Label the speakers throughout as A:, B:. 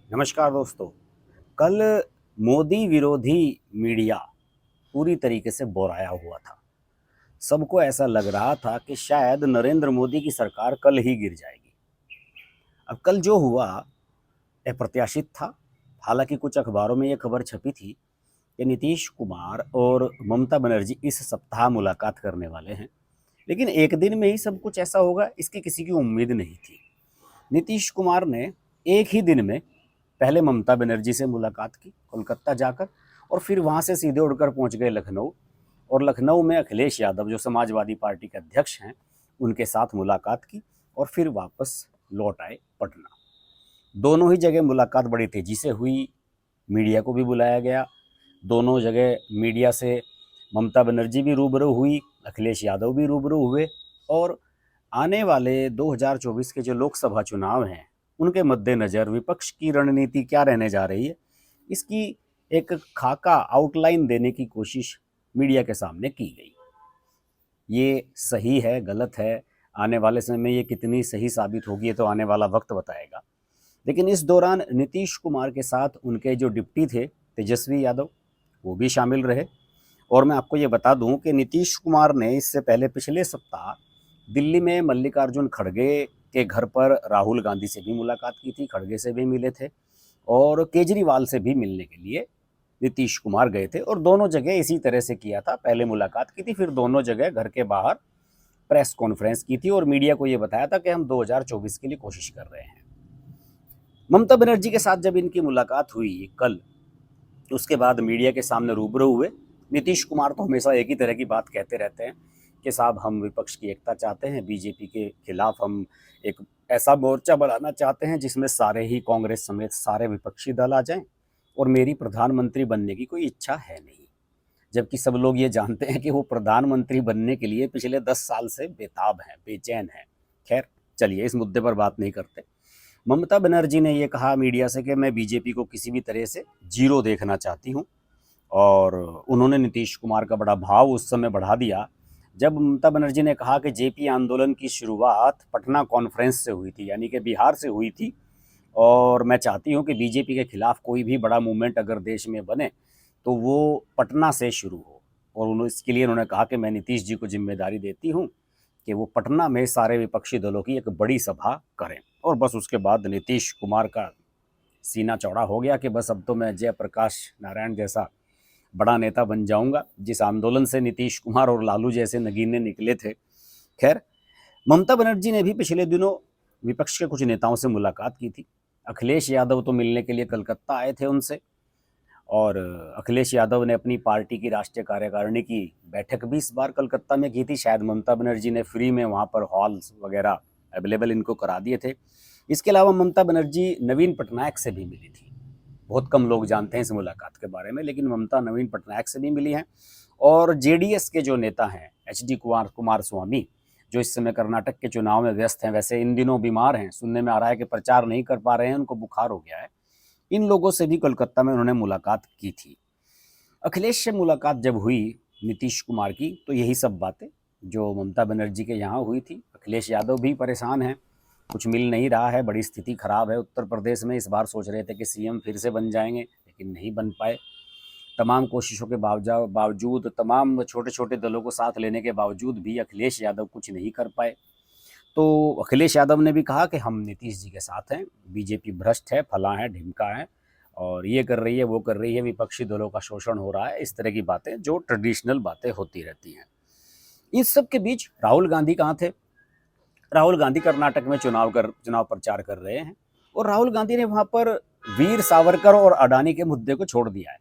A: नमस्कार दोस्तों। कल मोदी विरोधी मीडिया पूरी तरीके से बोराया हुआ था। सबको ऐसा लग रहा था कि शायद नरेंद्र मोदी की सरकार कल ही गिर जाएगी। अब कल जो हुआ अप्रत्याशित था। हालांकि कुछ अखबारों में ये खबर छपी थी कि नीतीश कुमार और ममता बनर्जी इस सप्ताह मुलाकात करने वाले हैं, लेकिन एक दिन में ही सब कुछ ऐसा होगा इसकी किसी की उम्मीद नहीं थी। नीतीश कुमार ने एक ही दिन में पहले ममता बनर्जी से मुलाकात की कोलकाता जाकर, और फिर वहाँ से सीधे उड़कर पहुँच गए लखनऊ, और लखनऊ में अखिलेश यादव जो समाजवादी पार्टी के अध्यक्ष हैं उनके साथ मुलाकात की, और फिर वापस लौट आए पटना। दोनों ही जगह मुलाकात बड़ी तेज़ी से हुई, मीडिया को भी बुलाया गया। दोनों जगह मीडिया से ममता बनर्जी भी रूबरू हुई, अखिलेश यादव भी रूबरू हुए, और आने वाले 2024 के जो लोकसभा चुनाव हैं उनके मद्देनज़र विपक्ष की रणनीति क्या रहने जा रही है, इसकी एक खाका आउटलाइन देने की कोशिश मीडिया के सामने की गई। ये सही है, गलत है, आने वाले समय में ये कितनी सही साबित होगी ये तो आने वाला वक्त बताएगा। लेकिन इस दौरान नीतीश कुमार के साथ उनके जो डिप्टी थे तेजस्वी यादव, वो भी शामिल रहे। और मैं आपको ये बता दूं कि नीतीश कुमार ने इससे पहले पिछले सप्ताह दिल्ली में मल्लिकार्जुन खड़गे के घर पर राहुल गांधी से भी मुलाकात की थी, खड़गे से भी मिले थे, और केजरीवाल से भी मिलने के लिए नीतीश कुमार गए थे। और दोनों जगह इसी तरह से किया था, पहले मुलाकात की थी, फिर दोनों जगह घर के बाहर प्रेस कॉन्फ्रेंस की थी और मीडिया को ये बताया था कि हम 2024 के लिए कोशिश कर रहे हैं। ममता बनर्जी के साथ जब इनकी मुलाकात हुई कल, उसके बाद मीडिया के सामने रूबरू हुए। नीतीश कुमार तो हमेशा एक ही तरह की बात कहते रहते हैं कि साहब हम विपक्ष की एकता चाहते हैं, बीजेपी के खिलाफ हम एक ऐसा मोर्चा बनाना चाहते हैं जिसमें सारे ही कांग्रेस समेत सारे विपक्षी दल आ जाएं, और मेरी प्रधानमंत्री बनने की कोई इच्छा है नहीं। जबकि सब लोग ये जानते हैं कि वो प्रधानमंत्री बनने के लिए पिछले 10 साल से बेताब हैं, बेचैन हैं। खैर चलिए, इस मुद्दे पर बात नहीं करते। ममता बनर्जी ने ये कहा मीडिया से कि मैं बीजेपी को किसी भी तरह से जीरो देखना चाहती हूँ, और उन्होंने नीतीश कुमार का बड़ा भाव उस समय बढ़ा दिया जब ममता बनर्जी ने कहा कि जेपी आंदोलन की शुरुआत पटना कॉन्फ्रेंस से हुई थी, यानी कि बिहार से हुई थी, और मैं चाहती हूँ कि बीजेपी के खिलाफ कोई भी बड़ा मूवमेंट अगर देश में बने तो वो पटना से शुरू हो। और उन्होंने इसके लिए उन्होंने कहा कि मैं नीतीश जी को जिम्मेदारी देती हूँ कि वो पटना में सारे विपक्षी दलों की एक बड़ी सभा करें। और बस उसके बाद नीतीश कुमार का सीना चौड़ा हो गया कि बस अब तो मैं जयप्रकाश नारायण जैसा बड़ा नेता बन जाऊंगा, जिस आंदोलन से नीतीश कुमार और लालू जैसे नगीने निकले थे। खैर, ममता बनर्जी ने भी पिछले दिनों विपक्ष के कुछ नेताओं से मुलाकात की थी। अखिलेश यादव तो मिलने के लिए कलकत्ता आए थे उनसे, और अखिलेश यादव ने अपनी पार्टी की राष्ट्रीय कार्यकारिणी की बैठक भी इस बार कलकत्ता में की थी। शायद ममता बनर्जी ने फ्री में वहाँ पर हॉल्स वगैरह अवेलेबल इनको करा दिए थे। इसके अलावा ममता बनर्जी नवीन पटनायक से भी मिली थी। बहुत कम लोग जानते हैं इस मुलाकात के बारे में, लेकिन ममता नवीन पटनायक से भी मिली हैं। और जेडीएस के जो नेता हैं एचडी कुमार स्वामी, जो इस समय कर्नाटक के चुनाव में व्यस्त हैं, वैसे इन दिनों बीमार हैं, सुनने में आ रहा है कि प्रचार नहीं कर पा रहे हैं, उनको बुखार हो गया है। इन लोगों से भी कोलकाता में उन्होंने मुलाकात की थी। अखिलेश से मुलाकात जब हुई नीतीश कुमार की, तो यही सब बातें जो ममता बनर्जी के यहाँ हुई थी। अखिलेश यादव भी परेशान हैं, कुछ मिल नहीं रहा है, बड़ी स्थिति खराब है उत्तर प्रदेश में। इस बार सोच रहे थे कि सीएम फिर से बन जाएंगे, लेकिन नहीं बन पाए। तमाम कोशिशों के बावजूद, तमाम छोटे छोटे दलों को साथ लेने के बावजूद भी अखिलेश यादव कुछ नहीं कर पाए। तो अखिलेश यादव ने भी कहा कि हम नीतीश जी के साथ हैं, बीजेपी भ्रष्ट है, फला है, ढिमका है, और ये कर रही है, वो कर रही है, विपक्षी दलों का शोषण हो रहा है, इस तरह की बातें जो ट्रेडिशनल बातें होती रहती हैं। इस सब के बीच राहुल गांधी कहाँ थे? राहुल गांधी कर्नाटक में चुनाव प्रचार कर रहे हैं, और राहुल गांधी ने वहाँ पर वीर सावरकर और अडानी के मुद्दे को छोड़ दिया है।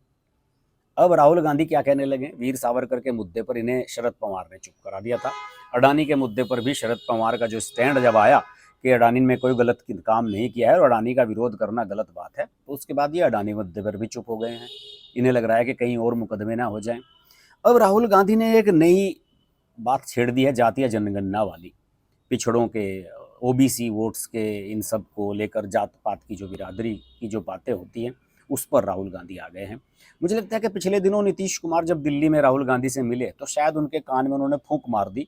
A: अब राहुल गांधी क्या कहने लगे? वीर सावरकर के मुद्दे पर इन्हें शरद पवार ने चुप करा दिया था। अडानी के मुद्दे पर भी शरद पवार का जो स्टैंड जब आया कि अडानी ने कोई गलत काम नहीं किया है और अडानी का विरोध करना गलत बात है, तो उसके बाद ये अडानी मुद्दे पर भी चुप हो गए हैं। इन्हें लग रहा है कि कहीं और मुकदमे ना हो जाएं। अब राहुल गांधी ने एक नई बात छेड़ दी है, जातीय जनगणना वाली, पिछड़ों के, ओबीसी वोट्स के, इन सब को लेकर जात पात की जो बिरादरी की जो बातें होती हैं, उस पर राहुल गांधी आ गए हैं। मुझे लगता है कि पिछले दिनों नीतीश कुमार जब दिल्ली में राहुल गांधी से मिले तो शायद उनके कान में उन्होंने फूंक मार दी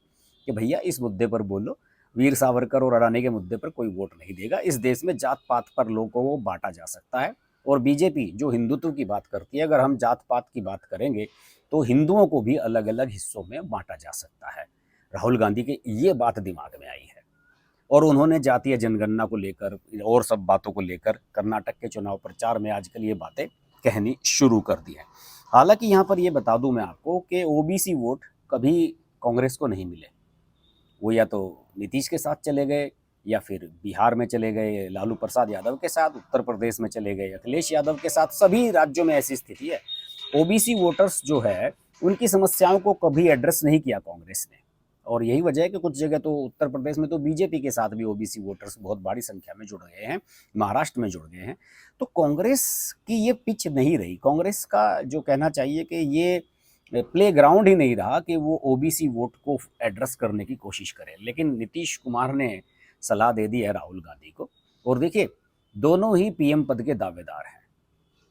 A: कि भैया इस मुद्दे पर बोलो। वीर सावरकर और अडानी के मुद्दे पर कोई वोट नहीं देगा। इस देश में जात पात पर लोगों को बांटा जा सकता है। और बीजेपी जो हिंदुत्व की बात करती है, अगर हम जात पात की बात करेंगे तो हिंदुओं को भी अलग अलग हिस्सों में बांटा जा सकता है। राहुल गांधी के ये बात दिमाग में आई है और उन्होंने जातीय जनगणना को लेकर और सब बातों को लेकर कर्नाटक के चुनाव प्रचार में आजकल ये बातें कहनी शुरू कर दी है। हालांकि यहाँ पर ये बता दूं मैं आपको कि ओबीसी वोट कभी कांग्रेस को नहीं मिले। वो या तो नीतीश के साथ चले गए या फिर बिहार में चले गए लालू प्रसाद यादव के साथ, उत्तर प्रदेश में चले गए अखिलेश यादव के साथ। सभी राज्यों में ऐसी स्थिति है। ओबीसी वोटर्स जो है उनकी समस्याओं को कभी एड्रेस नहीं किया कांग्रेस ने। और यही वजह है कि कुछ जगह तो उत्तर प्रदेश में तो बीजेपी के साथ भी ओबीसी वोटर्स बहुत बड़ी संख्या में जुड़ गए हैं, महाराष्ट्र में जुड़ गए हैं। तो कांग्रेस की ये पिच नहीं रही। कांग्रेस का जो कहना चाहिए कि ये प्ले ग्राउंड ही नहीं रहा कि वो ओबीसी वोट को एड्रेस करने की कोशिश करे। लेकिन नीतीश कुमार ने सलाह दे दी है राहुल गांधी को। और देखिए, दोनों ही पीएम पद के दावेदार हैं।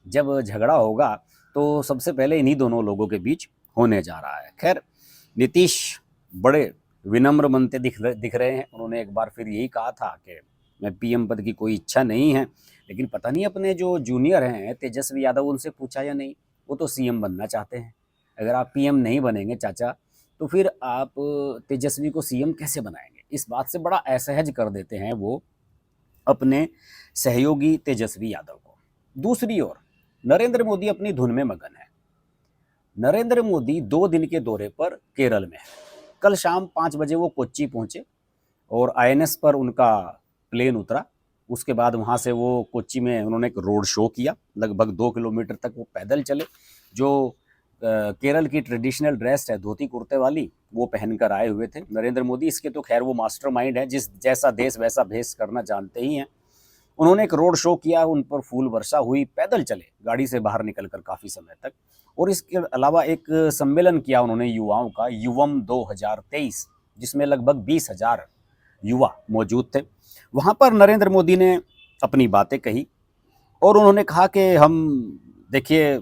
A: जब झगड़ा होगा तो सबसे पहले इन्हीं दोनों लोगों के बीच होने जा रहा है। खैर, नीतीश बड़े विनम्र बनते दिख रहे हैं। उन्होंने एक बार फिर यही कहा था कि मैं पीएम पद की कोई इच्छा नहीं है। लेकिन पता नहीं अपने जो जूनियर हैं तेजस्वी यादव, उनसे पूछा या नहीं, वो तो सीएम बनना चाहते हैं। अगर आप पीएम नहीं बनेंगे चाचा, तो फिर आप तेजस्वी को सीएम कैसे बनाएंगे? इस बात से बड़ा असहज कर देते हैं वो अपने सहयोगी तेजस्वी यादव को। दूसरी ओर नरेंद्र मोदी अपनी धुन में मगन है। नरेंद्र मोदी 2 दिन के दौरे पर केरल में है। कल शाम 5 बजे वो कोच्चि पहुंचे और आईएनएस पर उनका प्लेन उतरा। उसके बाद वहां से वो कोच्चि में उन्होंने एक रोड शो किया। लगभग 2 किलोमीटर तक वो पैदल चले। जो केरल की ट्रेडिशनल ड्रेस है, धोती कुर्ते वाली, वो पहनकर आए हुए थे नरेंद्र मोदी। इसके तो खैर वो मास्टरमाइंड है, जिस जैसा देश वैसा भेष करना जानते ही हैं। उन्होंने एक रोड शो किया, उन पर फूल वर्षा हुई, पैदल चले गाड़ी से बाहर निकलकर काफ़ी समय तक। और इसके अलावा एक सम्मेलन किया उन्होंने युवाओं का, युवम 2023, जिसमें लगभग 20,000 युवा मौजूद थे। वहाँ पर नरेंद्र मोदी ने अपनी बातें कही और उन्होंने कहा कि हम देखिए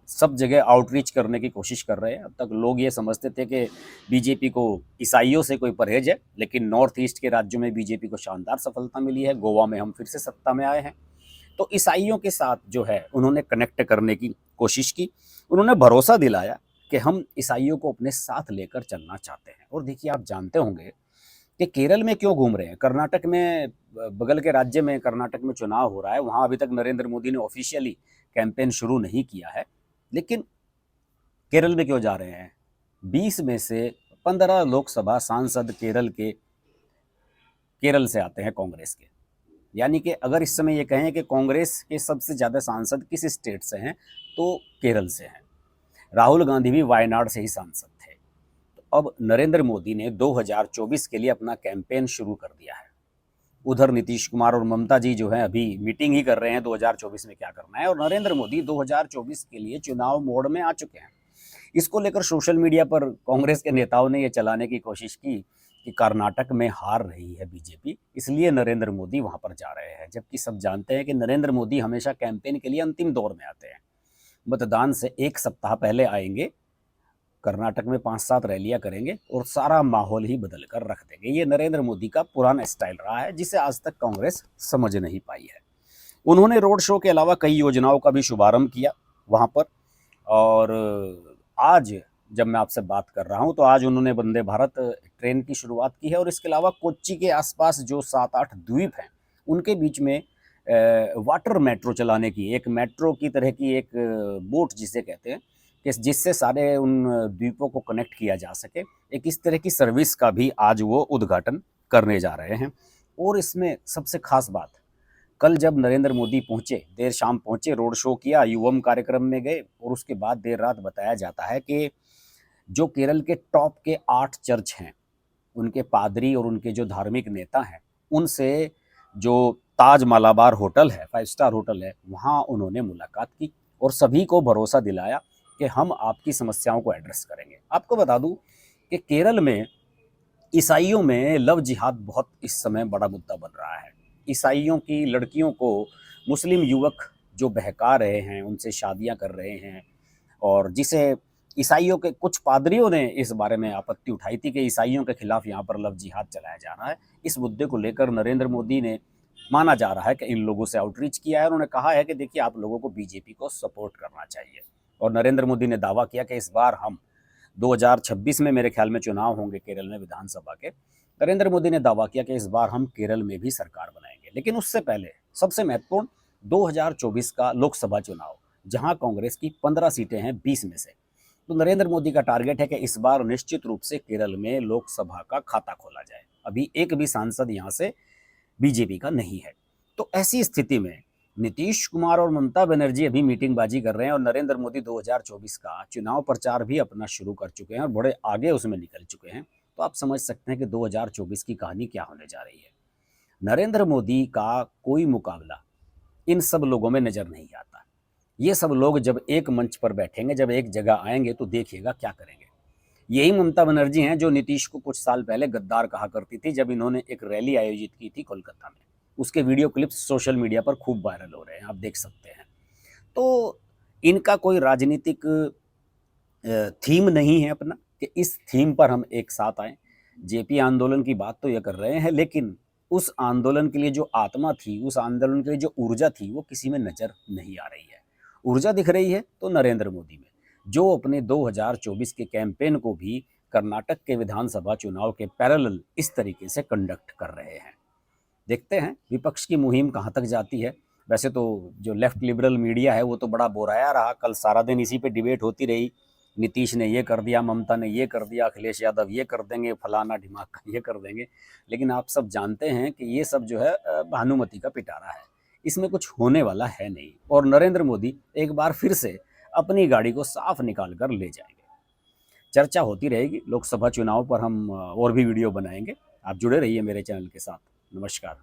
A: सब जगह आउटरीच करने की कोशिश कर रहे हैं। अब तक लोग ये समझते थे कि बीजेपी को ईसाइयों से कोई परहेज है, लेकिन नॉर्थ ईस्ट के राज्यों में बीजेपी को शानदार सफलता मिली है। गोवा में हम फिर से सत्ता में आए हैं। तो ईसाइयों के साथ जो है उन्होंने कनेक्ट करने की कोशिश की। उन्होंने भरोसा दिलाया कि हम ईसाइयों को अपने साथ लेकर चलना चाहते हैं। और देखिए, आप जानते होंगे कि केरल में क्यों घूम रहे हैं। कर्नाटक में, बगल के राज्य में कर्नाटक में चुनाव हो रहा है, वहाँ अभी तक नरेंद्र मोदी ने ऑफिशियली कैंपेन शुरू नहीं किया है। लेकिन केरल में क्यों जा रहे हैं? 20 में से 15 लोकसभा सांसद केरल से आते हैं कांग्रेस के। यानी कि अगर इस समय ये कहें कि कांग्रेस के सबसे ज़्यादा सांसद किस स्टेट से हैं, तो केरल से हैं। राहुल गांधी भी वायनाड से ही सांसद थे। तो अब नरेंद्र मोदी ने 2024 के लिए अपना कैंपेन शुरू कर दिया है। उधर नीतीश कुमार और ममता जी जो है अभी मीटिंग ही कर रहे हैं 2024 में क्या करना है। और नरेंद्र मोदी 2024 के लिए चुनाव मोड में आ चुके हैं। इसको लेकर सोशल मीडिया पर कांग्रेस के नेताओं ने ये चलाने की कोशिश की कि कर्नाटक में हार रही है बीजेपी, इसलिए नरेंद्र मोदी वहां पर जा रहे हैं। जबकि सब जानते हैं कि नरेंद्र मोदी हमेशा कैंपेन के लिए अंतिम दौर में आते हैं। मतदान से 1 सप्ताह पहले आएंगे, कर्नाटक में 5-7 रैलियां करेंगे और सारा माहौल ही बदल कर रख देंगे। ये नरेंद्र मोदी का पुराना स्टाइल रहा है, जिसे आज तक कांग्रेस समझ नहीं पाई है। उन्होंने रोड शो के अलावा कई योजनाओं का भी शुभारंभ किया वहाँ पर। और आज जब मैं आपसे बात कर रहा हूँ तो आज उन्होंने वंदे भारत ट्रेन की शुरुआत की है। और इसके अलावा कोच्चि के आसपास जो 7-8 द्वीप हैं, उनके बीच में वाटर मेट्रो चलाने की, एक मेट्रो की तरह की एक बोट जिसे कहते हैं, कि जिससे सारे उन द्वीपों को कनेक्ट किया जा सके, एक इस तरह की सर्विस का भी आज वो उद्घाटन करने जा रहे हैं। और इसमें सबसे खास बात, कल जब नरेंद्र मोदी पहुंचे, देर शाम पहुंचे, रोड शो किया, युवम कार्यक्रम में गए और उसके बाद देर रात बताया जाता है कि जो केरल के टॉप के 8 चर्च हैं, उनके पादरी और उनके जो धार्मिक नेता हैं, उनसे जो ताज मलाबार होटल है, 5 स्टार होटल है, वहाँ उन्होंने मुलाकात की और सभी को भरोसा दिलाया कि हम आपकी समस्याओं को एड्रेस करेंगे। आपको बता दूं कि केरल में ईसाइयों में लव जिहाद बहुत इस समय बड़ा मुद्दा बन रहा है। ईसाइयों की लड़कियों को मुस्लिम युवक जो बहका रहे हैं, उनसे शादियां कर रहे हैं, और जिसे ईसाइयों के कुछ पादरियों ने इस बारे में आपत्ति उठाई थी कि ईसाइयों के खिलाफ यहाँ पर लव जिहाद चलाया जा रहा है। इस मुद्दे को लेकर नरेंद्र मोदी ने माना जा रहा है कि इन लोगों से आउटरीच किया है। उन्होंने कहा है कि देखिए आप लोगों को बीजेपी को सपोर्ट करना चाहिए। और नरेंद्र मोदी ने दावा किया कि इस बार हम 2026 में मेरे ख्याल में चुनाव होंगे केरल में विधानसभा के। नरेंद्र मोदी ने दावा किया कि इस बार हम केरल में भी सरकार बनाएंगे। लेकिन उससे पहले सबसे महत्वपूर्ण 2024 का लोकसभा चुनाव, जहां कांग्रेस की 15 सीटें हैं 20 में से। तो नरेंद्र मोदी का टारगेट है कि इस बार निश्चित रूप से केरल में लोकसभा का खाता खोला जाए। अभी एक भी सांसद यहां से बीजेपी का नहीं है। तो ऐसी स्थिति में नीतीश कुमार और ममता बनर्जी अभी मीटिंगबाजी कर रहे हैं और नरेंद्र मोदी 2024 का चुनाव प्रचार भी अपना शुरू कर चुके हैं और बड़े आगे उसमें निकल चुके हैं। तो आप समझ सकते हैं कि 2024 की कहानी क्या होने जा रही है। नरेंद्र मोदी का कोई मुकाबला इन सब लोगों में नजर नहीं आता। ये सब लोग जब एक मंच पर बैठेंगे, जब एक जगह आएंगे तो देखिएगा क्या करेंगे। यही ममता बनर्जी हैं जो नीतीश को कुछ साल पहले गद्दार कहा करती थी, जब इन्होंने एक रैली आयोजित की थी कोलकाता में। उसके वीडियो क्लिप्स सोशल मीडिया पर खूब वायरल हो रहे हैं, आप देख सकते हैं। तो इनका कोई राजनीतिक थीम नहीं है अपना कि इस थीम पर हम एक साथ आए। जेपी आंदोलन की बात तो ये कर रहे हैं, लेकिन उस आंदोलन के लिए जो आत्मा थी, उस आंदोलन के लिए जो ऊर्जा थी, वो किसी में नजर नहीं आ रही है। ऊर्जा दिख रही है तो नरेंद्र मोदी में, जो अपने 2024 के कैंपेन को भी कर्नाटक के विधानसभा चुनाव के पैरेलल इस तरीके से कंडक्ट कर रहे हैं। देखते हैं विपक्ष की मुहिम कहाँ तक जाती है। वैसे तो जो लेफ्ट लिबरल मीडिया है वो तो बड़ा बोराया रहा, कल सारा दिन इसी पे डिबेट होती रही। नीतीश ने ये कर दिया, ममता ने ये कर दिया, अखिलेश यादव ये कर देंगे, फलाना ढिमाका ये कर देंगे। लेकिन आप सब जानते हैं कि ये सब जो है भानुमति का पिटारा है, इसमें कुछ होने वाला है नहीं। और नरेंद्र मोदी एक बार फिर से अपनी गाड़ी को साफ निकाल कर ले जाएंगे। चर्चा होती रहेगी। लोकसभा चुनाव पर हम और भी वीडियो बनाएंगे। आप जुड़े रहिए मेरे चैनल के साथ। नमस्कार।